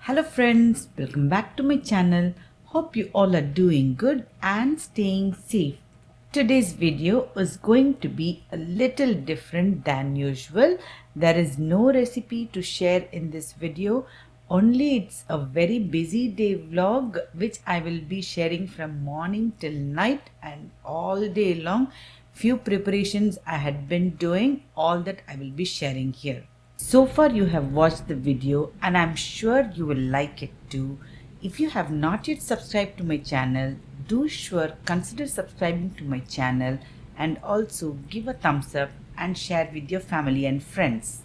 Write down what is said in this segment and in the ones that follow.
Hello friends, welcome back to my channel. Hope you all are doing good and staying safe. Today's video is going to be a little different than usual. There is no recipe to share in this video. Only it's a very busy day vlog which I will be sharing from morning till night and all day long. Few preparations I had been doing, all that I will be sharing here. So far you have watched the video and I'm sure you will like it too. If you have not yet subscribed to my channel, do sure consider subscribing to my channel and also give a thumbs up and share with your family and friends.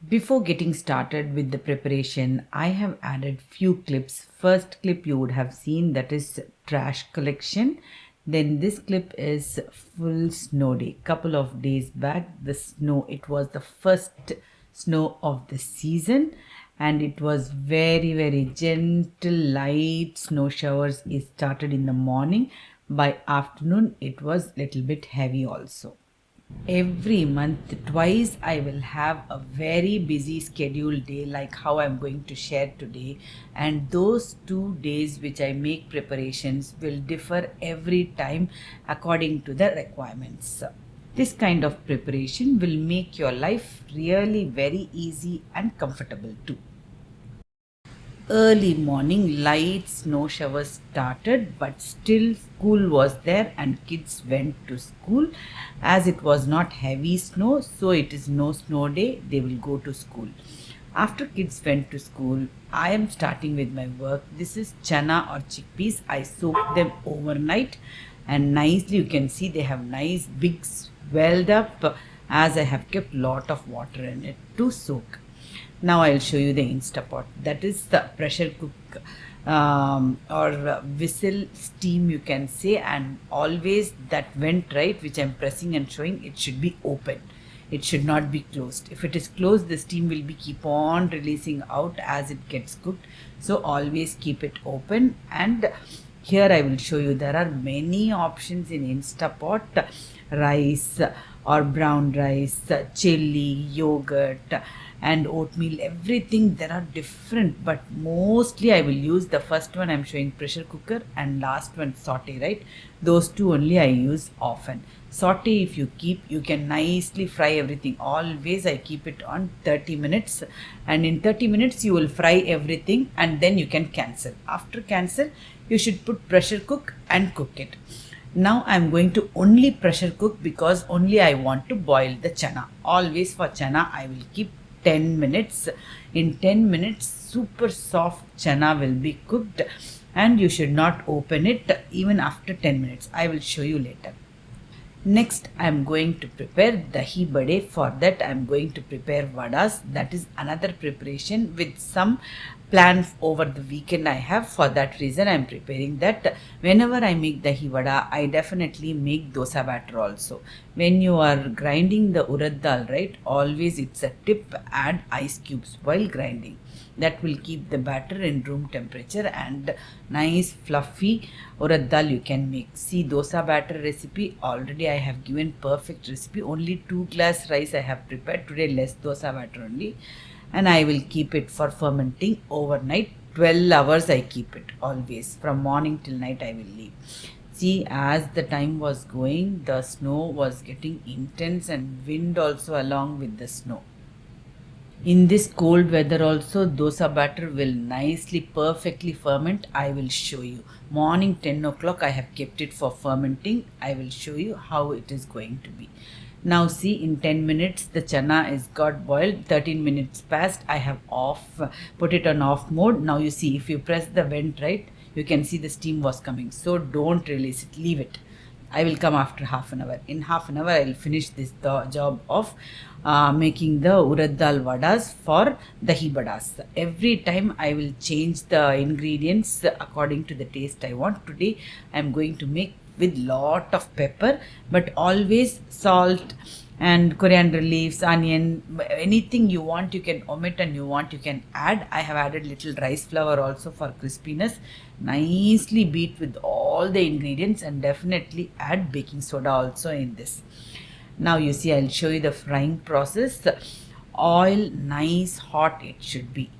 Before getting started with the preparation, I have added few clips. First clip you would have seen, that is trash collection. Then this clip is full snow day. Couple of days back, the snow, it was the first snow of the season and it was very gentle light snow showers. It started in the morning. By afternoon it was little bit heavy also. Every month twice I will have a very busy scheduled day like how I'm going to share today, and those 2 days which I make preparations will differ every time according to the requirements. This kind of preparation will make your life really very easy and comfortable too. Early morning light snow showers started, but still school was there and kids went to school. As it was not heavy snow, so it is no snow day, they will go to school. After kids went to school, I am starting with my work. This is chana or chickpeas. I soaked them overnight and nicely, you can see they have nice big swelled up as I have kept lot of water in it to soak. Now I'll show you the Instapot. That is the pressure cook or whistle steam you can say, and always that vent, right, which I'm pressing and showing, it should be open. It should not be closed. If it is closed, the steam will be keep on releasing out as it gets cooked. So always keep it open. And here I will show you there are many options in Instapot. Rice or brown rice, chili, yogurt and oatmeal, everything there are different, but mostly I will use the first one I'm showing, pressure cooker, and last one saute, right? Those two only I use often. Saute, if you keep, you can nicely fry everything. Always I keep it on 30 minutes and in 30 minutes you will fry everything and then you can cancel. After cancel you should put pressure cook and cook it. Now I am going to only pressure cook because only I want to boil the chana. Always for chana I will keep 10 minutes. In 10 minutes super soft chana will be cooked and you should not open it even after 10 minutes. I will show you later. Next I am going to prepare dahi bade. For that I am going to prepare vadas. That is another preparation with some plan over the weekend I have. For that reason I am preparing that. Whenever I make dahi vada, I definitely make dosa batter also. When you are grinding the urad dal, right, always it's a tip, add ice cubes while grinding. That will keep the batter in room temperature and nice fluffy urad dal you can make. See, dosa batter recipe already I have given perfect recipe. Only 2 glass rice I have prepared today, less dosa batter only, and I will keep it for fermenting overnight. 12 hours I keep it always, from morning till night I will leave. See, as the time was going, the snow was getting intense and wind also along with the snow. In this cold weather also dosa batter will nicely perfectly ferment. I will show you. Morning 10 o'clock I have kept it for fermenting. I will show you how it is going to be. Now see, in 10 minutes the chana is got boiled. 13 minutes passed. I have put it on off mode. Now you see, if you press the vent, right, you can see the steam was coming. So don't release it, leave it. I will come after half an hour. In half an hour I will finish this job of making the urad dal vadas for dahi vadas. Every time I will change the ingredients according to the taste I want. Today I am going to make with lot of pepper, but always salt and coriander leaves, onion, anything you want you can omit and you want you can add. I have added little rice flour also for crispiness. Nicely beat with all the ingredients and definitely add baking soda also in this. Now you see, I'll show you the frying process. Oil nice hot it should be.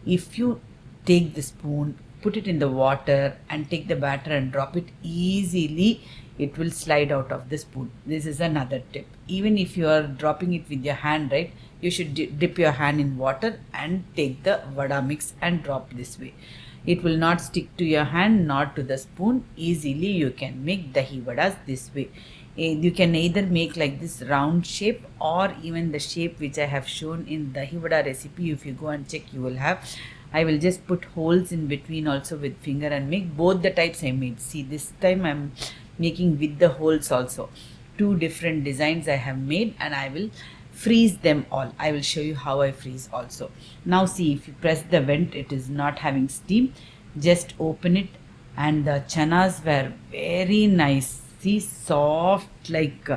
If you take the spoon, put it in the water, and take the batter and drop it easily, it will slide out of the spoon. This is another tip. Even if you are dropping it with your hand, right, you should dip your hand in water and take the vada mix and drop this way. It will not stick to your hand, not to the spoon. Easily you can make dahi vadas this way. You can either make like this round shape or even the shape which I have shown in dahi vada recipe. If you go and check, you will have. I will just put holes in between also with finger and make both the types I made. See, this time I'm making with the holes also. Two different designs I have made, and I will freeze them all. I will show you how I freeze also. Now see, if you press the vent, it is not having steam. Just open it, and the chanas were very nice. See, soft like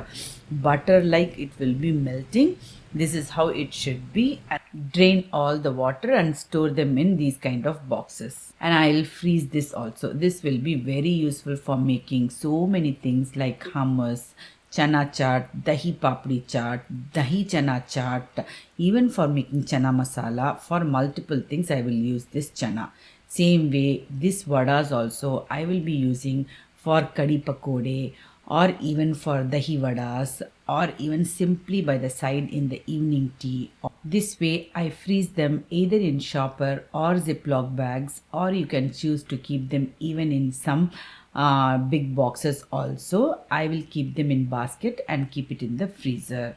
butter, like it will be melting. This is how it should be. And drain all the water and store them in these kind of boxes. And I'll freeze this also. This will be very useful for making so many things like hummus, chana chaat, dahi papdi chaat, dahi chana chaat, even for making chana masala. For multiple things I will use this chana. Same way, this vadas also I will be using for kadi pakode, or even for dahi vadas, or even simply by the side in the evening tea. This way I freeze them either in shopper or Ziploc bags, or you can choose to keep them even in some big boxes also. I will keep them in basket and keep it in the freezer.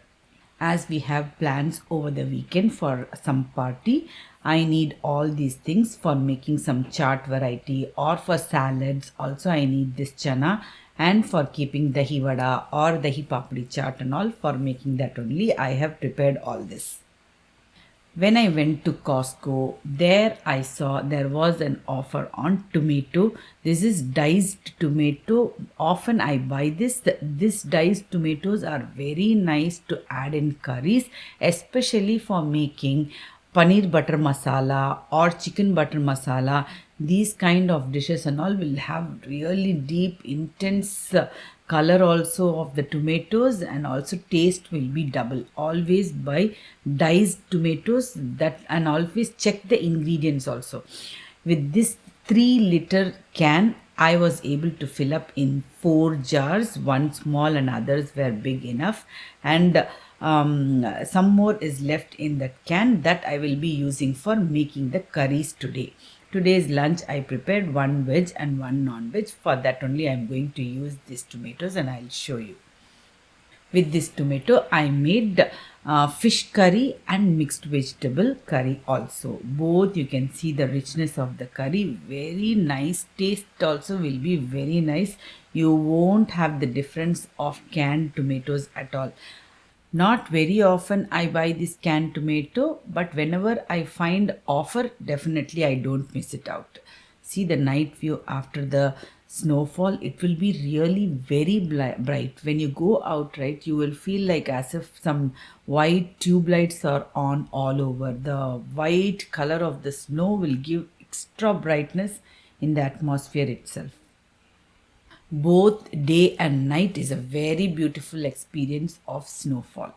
As we have plans over the weekend for some party, I need all these things for making some chaat variety, or for salads also I need this chana, and for keeping dahi vada or dahi papdi chaat and all, for making that only I have prepared all this. When I went to Costco, there I saw there was an offer on tomato. This is diced tomato. Often I buy this. This diced tomatoes are very nice to add in curries, especially for making paneer butter masala or chicken butter masala. These kind of dishes and all will have really deep, intense color also of the tomatoes, and also taste will be double. Always buy diced tomatoes, that, and always check the ingredients also. With this 3-liter can, I was able to fill up in 4 jars, one small and others were big enough, and some more is left in that can that I will be using for making the curries today. Today's lunch I prepared one veg and one non-veg. For that only I am going to use these tomatoes, and I'll show you. With this tomato I made fish curry and mixed vegetable curry also. Both you can see the richness of the curry, very nice. Taste also will be very nice. You won't have the difference of canned tomatoes at all. Not very often I buy this canned tomato, but whenever I find offer, definitely I don't miss it out. See the night view after the snowfall, it will be really very bright. When you go out, right, you will feel like as if some white tube lights are on all over. The white color of the snow will give extra brightness in the atmosphere itself. Both day and night is a very beautiful experience of snowfall.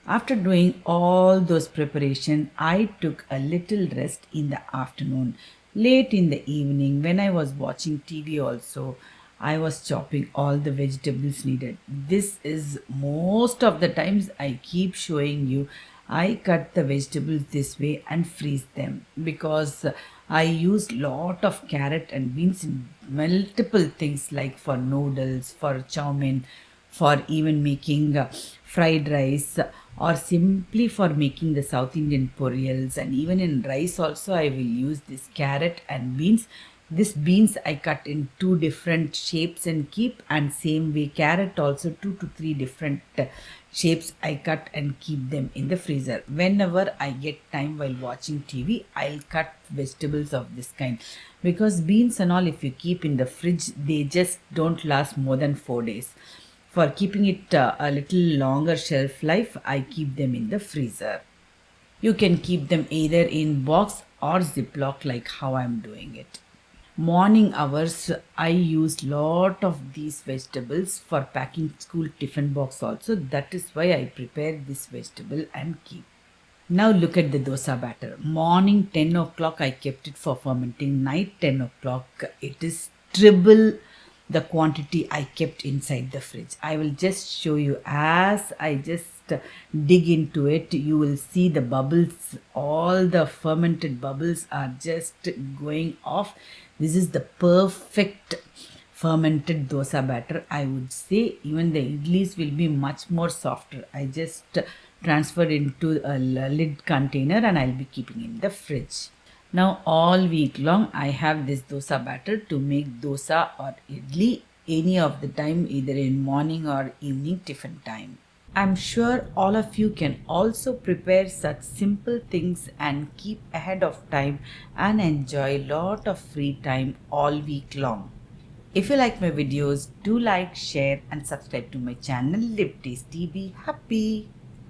After doing all those preparations, I took a little rest in the afternoon. Late in the evening, when I was watching TV also, I was chopping all the vegetables needed. This is most of the times I keep showing you. I cut the vegetables this way and freeze them, because I use lot of carrot and beans in multiple things, like for noodles, for chow mein, for even making fried rice, or simply for making the South Indian poriyals. And even in rice also I will use this carrot and beans. This beans I cut in 2 different shapes and keep, and same way carrot also 2 to 3 different shapes I cut and keep them in the freezer. Whenever I get time while watching TV, I'll cut vegetables of this kind, because beans and all, if you keep in the fridge, they just don't last more than 4 days. For keeping it a little longer shelf life, I keep them in the freezer. You can keep them either in box or Ziploc, like how I'm doing it. Morning hours, I use lot of these vegetables for packing school tiffin box also. That is why I prepare this vegetable and keep. Now look at the dosa batter. Morning 10 o'clock I kept it for fermenting. Night 10 o'clock it is triple the quantity I kept inside the fridge. I will just show you as I just dig into it. You will see the bubbles. All the fermented bubbles are just going off. This is the perfect fermented dosa batter. I would say even the idlis will be much more softer. I just transferred into a lid container and I'll be keeping in the fridge. Now all week long I have this dosa batter to make dosa or idli any of the time, either in morning or evening tiffin time. I'm sure all of you can also prepare such simple things and keep ahead of time and enjoy lot of free time all week long. If you like my videos, do like, share and subscribe to my channel. Live Tasty, Be Happy.